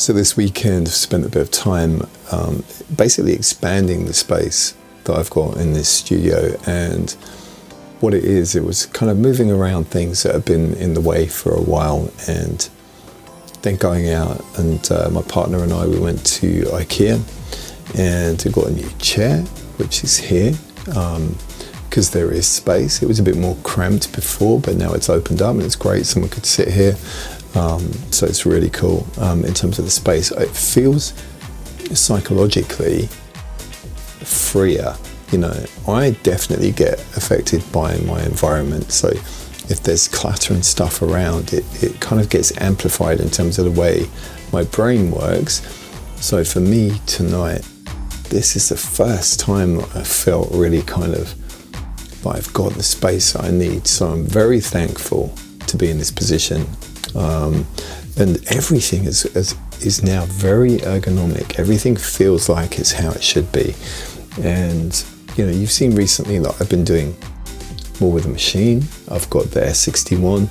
So this weekend I've spent a bit of time basically expanding the space that I've got in this studio, and what it was kind of moving around things that have been in the way for a while, and then going out, and my partner and I, we went to IKEA and we got a new chair, which is here, because there is space. It was a bit more cramped before, but now it's opened up and it's great. Someone could sit here. So it's really cool in terms of the space. It feels psychologically freer. You know, I definitely get affected by my environment. So if there's clutter and stuff around, it kind of gets amplified in terms of the way my brain works. So for me tonight, this is the first time I felt really kind of like I've got the space I need. So I'm very thankful to be in this position. And everything is now very ergonomic. Everything feels like it's how it should be. And you know, you've seen recently that I've been doing more with the machine. I've got the S61.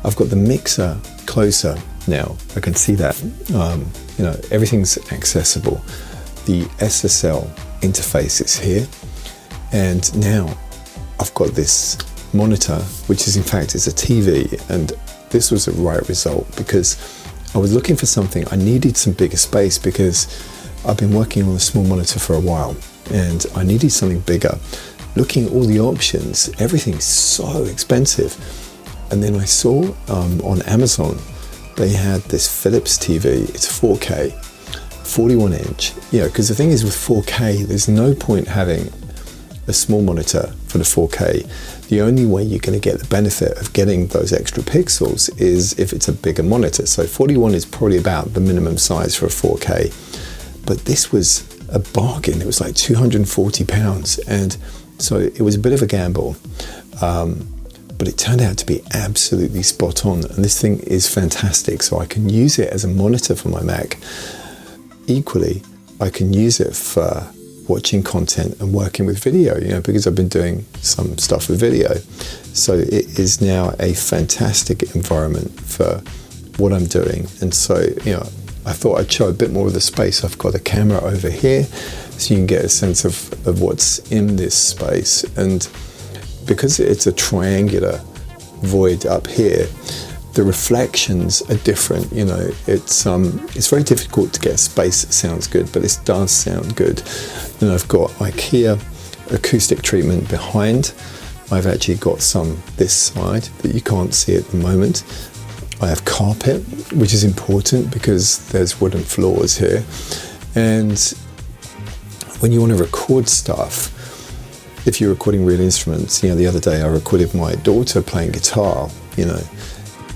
I've got the mixer closer now. I can see that. You know, everything's accessible. The SSL interface is here, and now I've got this monitor, which is in fact is a TV, and this was a right result because I was looking for something. I needed some bigger space because I've been working on a small monitor for a while and I needed something bigger. Looking at all the options, everything's so expensive. And then I saw on Amazon, they had this Phillips TV. It's 4K, 41 inch. You know, because the thing is with 4K, there's no point having a small monitor for the 4K. The only way you're going to get the benefit of getting those extra pixels is if it's a bigger monitor. So 41 is probably about the minimum size for a 4K. But this was a bargain. It was like £240. And so it was a bit of a gamble. But it turned out to be absolutely spot on. And this thing is fantastic. So I can use it as a monitor for my Mac. Equally, I can use it for watching content and working with video, you know, because I've been doing some stuff with video. So it is now a fantastic environment for what I'm doing. And so, you know, I thought I'd show a bit more of the space. I've got a camera over here, so you can get a sense of what's in this space. And because it's a triangular void up here, the reflections are different. You know, it's very difficult to get a space that sounds good, but this does sound good. And I've got IKEA acoustic treatment behind. I've actually got some this side that you can't see at the moment. I have carpet, which is important because there's wooden floors here. And when you want to record stuff, if you're recording real instruments, you know, the other day I recorded my daughter playing guitar, you know,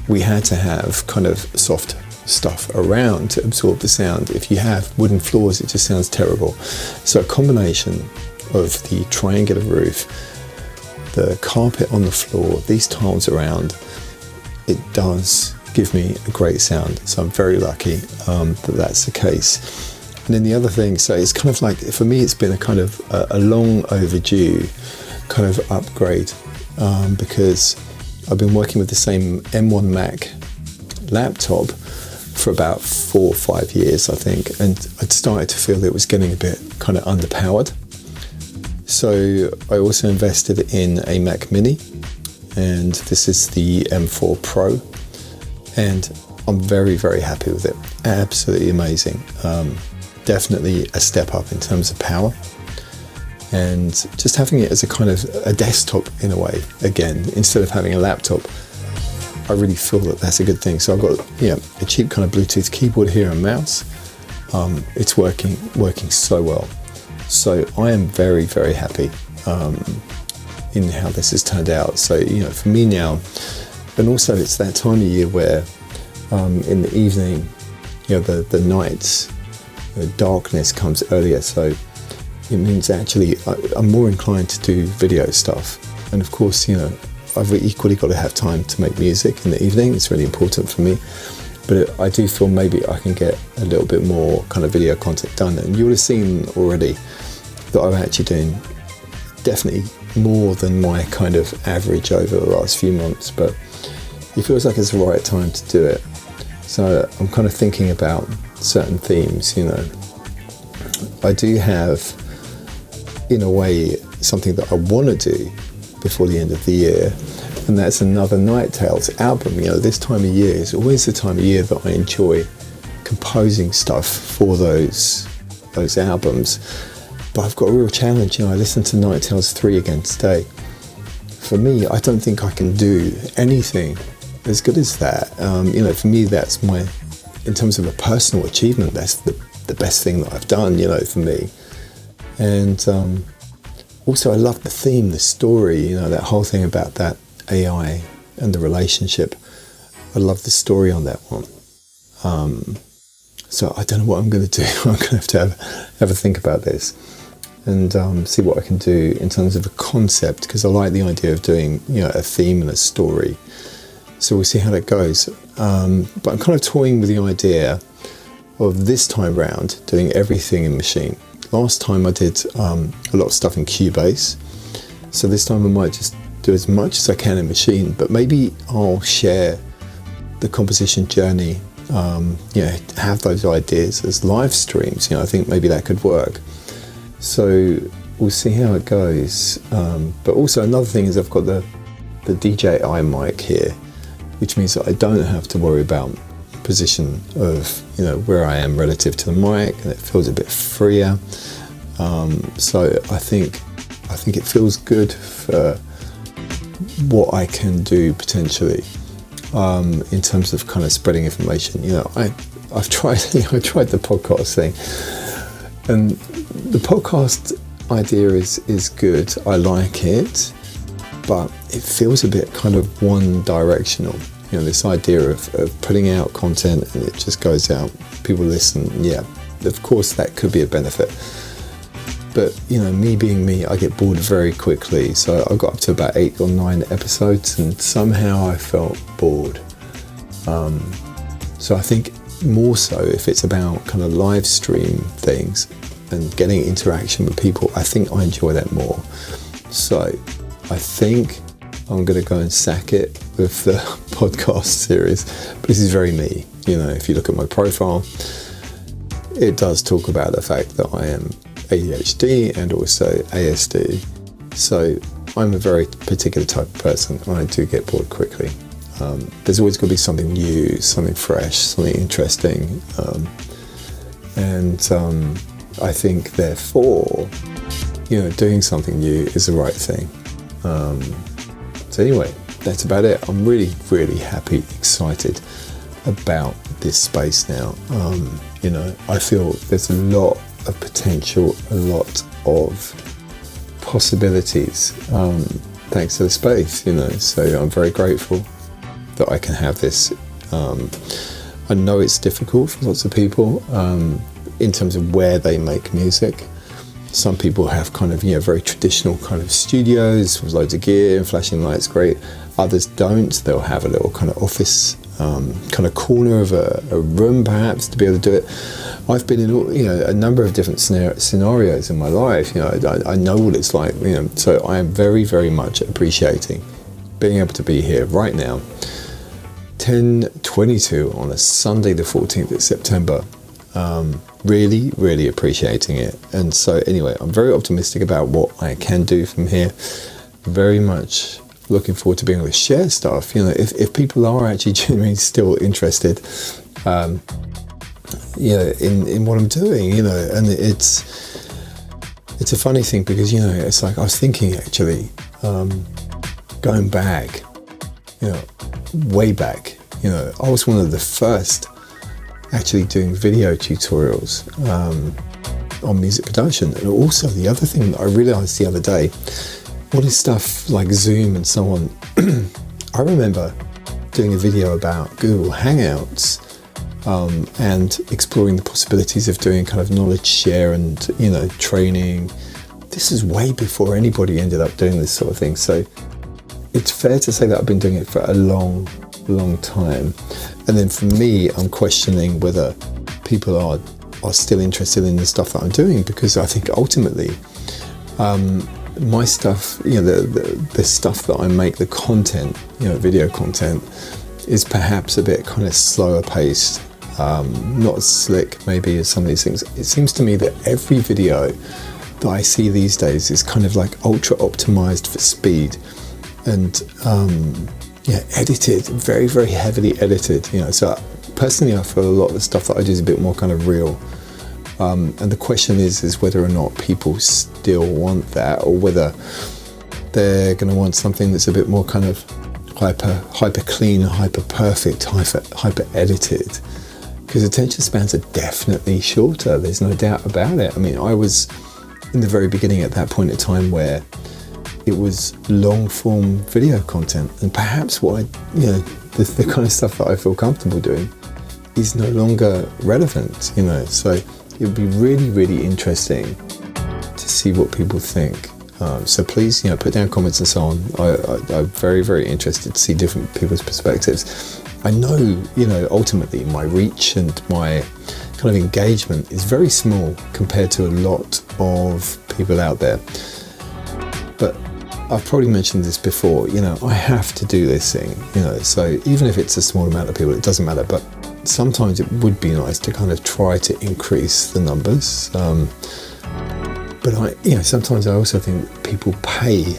we had to have kind of soft stuff around to absorb the sound. If you have wooden floors, it just sounds terrible. So a combination of the triangular roof, the carpet on the floor, these tiles around, it does give me a great sound. So I'm very lucky that that's the case. And then the other thing, so it's kind of like, for me, it's been a kind of a long overdue kind of upgrade because I've been working with the same M1 Mac laptop for about 4 or 5 years, I think, and I'd started to feel that it was getting a bit kind of underpowered. So I also invested in a Mac Mini, and this is the M4 Pro, and I'm very, very happy with it. Absolutely amazing. Definitely a step up in terms of power. And just having it as a kind of a desktop in a way, again, instead of having a laptop, I really feel that that's a good thing. So I've got, you know, a cheap kind of Bluetooth keyboard here and mouse. It's working so well. So I am very, very happy in how this has turned out. So, you know, for me now, and also it's that time of year where in the evening, you know, the nights, the darkness comes earlier. So it means actually I'm more inclined to do video stuff. And of course, you know, I've equally got to have time to make music in the evening. It's really important for me. But I do feel maybe I can get a little bit more kind of video content done. And you would have seen already that I'm actually doing definitely more than my kind of average over the last few months. But it feels like it's the right time to do it. So I'm kind of thinking about certain themes, I do have, in a way, something that I want to do before the end of the year, and that's another Night Tales album. This time of year is always the time of year that I enjoy composing stuff for those albums. But I've got a real challenge. I listened to Night Tales 3 again today. For me, I don't think I can do anything as good as that. For me, that's in terms of a personal achievement, that's the best thing that I've done, for me. And also I love the theme, the story, that whole thing about that AI and the relationship. I love the story on that one. So I don't know what I'm going to do. I'm going to have a think about this and see what I can do in terms of a concept, because I like the idea of doing a theme and a story. So we'll see how that goes. But I'm kind of toying with the idea of this time round doing everything in Machine. Last time I did a lot of stuff in Cubase, so this time I might just do as much as I can in Machine, but maybe I'll share the composition journey, have those ideas as live streams. I think maybe that could work. So we'll see how it goes. But also another thing is I've got the DJI mic here, which means that I don't have to worry about position of where I am relative to the mic, and it feels a bit freer. So I think it feels good for what I can do potentially in terms of kind of spreading information. I've tried the podcast thing, and the podcast idea is good. I like it, but it feels a bit kind of one directional. This idea of putting out content and it just goes out, people listen. Yeah, of course that could be a benefit. But, me being me, I get bored very quickly. So I got up to about 8 or 9 episodes and somehow I felt bored. So I think more so if it's about kind of live stream things and getting interaction with people, I think I enjoy that more. So I think I'm going to go and sack it with the podcast series. But this is very me. If you look at my profile, it does talk about the fact that I am ADHD and also ASD. So I'm a very particular type of person and I do get bored quickly. There's always going to be something new, something fresh, something interesting. And I think therefore, doing something new is the right thing. So anyway, that's about it. I'm really, really happy, excited about this space now. I feel there's a lot of potential, a lot of possibilities, thanks to the space, so I'm very grateful that I can have this. I know it's difficult for lots of people in terms of where they make music. Some people have kind of, very traditional kind of studios with loads of gear and flashing lights, great. Others don't. They'll have a little kind of office kind of corner of a room perhaps to be able to do it. I've been in a number of different scenarios in my life. I know what it's like. So I am very, very much appreciating being able to be here right now, 10:22 on a Sunday, the 14th of September. Really, really appreciating it. And so anyway, I'm very optimistic about what I can do from here. Very much looking forward to being able to share stuff. If people are actually genuinely still interested, in what I'm doing, and it's a funny thing because, it's like I was thinking actually, going back, way back, I was one of the first actually doing video tutorials on music production. And also the other thing that I realized the other day, all this stuff like Zoom and so on, I remember doing a video about Google Hangouts and exploring the possibilities of doing kind of knowledge share and, training. This is way before anybody ended up doing this sort of thing. So it's fair to say that I've been doing it for a long time. And then for me, I'm questioning whether people are still interested in the stuff that I'm doing, because I think ultimately my stuff, the stuff that I make, the content, video content, is perhaps a bit kind of slower paced not as slick maybe as some of these things. It seems to me that every video that I see these days is kind of like ultra optimized for speed and edited, very, very heavily edited. So personally, I feel a lot of the stuff that I do is a bit more kind of real. And the question is whether or not people still want that, or whether they're going to want something that's a bit more kind of hyper clean, hyper perfect, hyper edited. Because attention spans are definitely shorter. There's no doubt about it. I mean, I was in the very beginning at that point in time where it was long form video content, and perhaps the kind of stuff that I feel comfortable doing is no longer relevant. So it would be really, really interesting to see what people think. So please, put down comments and so on. I'm very, very interested to see different people's perspectives. I know, ultimately my reach and my kind of engagement is very small compared to a lot of people out there. But I've probably mentioned this before, I have to do this thing, so even if it's a small amount of people, it doesn't matter. But sometimes it would be nice to kind of try to increase the numbers. But sometimes I also think people pay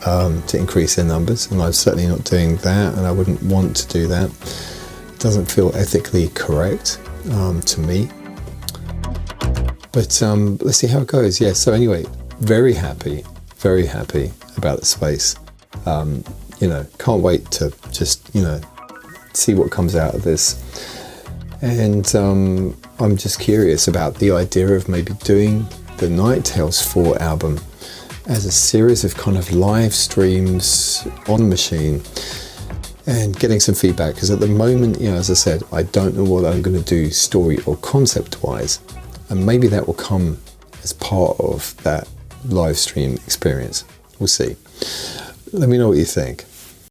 to increase their numbers, and I'm certainly not doing that, and I wouldn't want to do that. It doesn't feel ethically correct to me. But let's see how it goes. Yeah. So anyway, very happy about the space. Can't wait to just see what comes out of this. And I'm just curious about the idea of maybe doing the Night Tales 4 album as a series of kind of live streams on the machine and getting some feedback, because at the moment, as I said, I don't know what I'm going to do story or concept wise, and maybe that will come as part of that live stream experience. We'll see. Let me know what you think.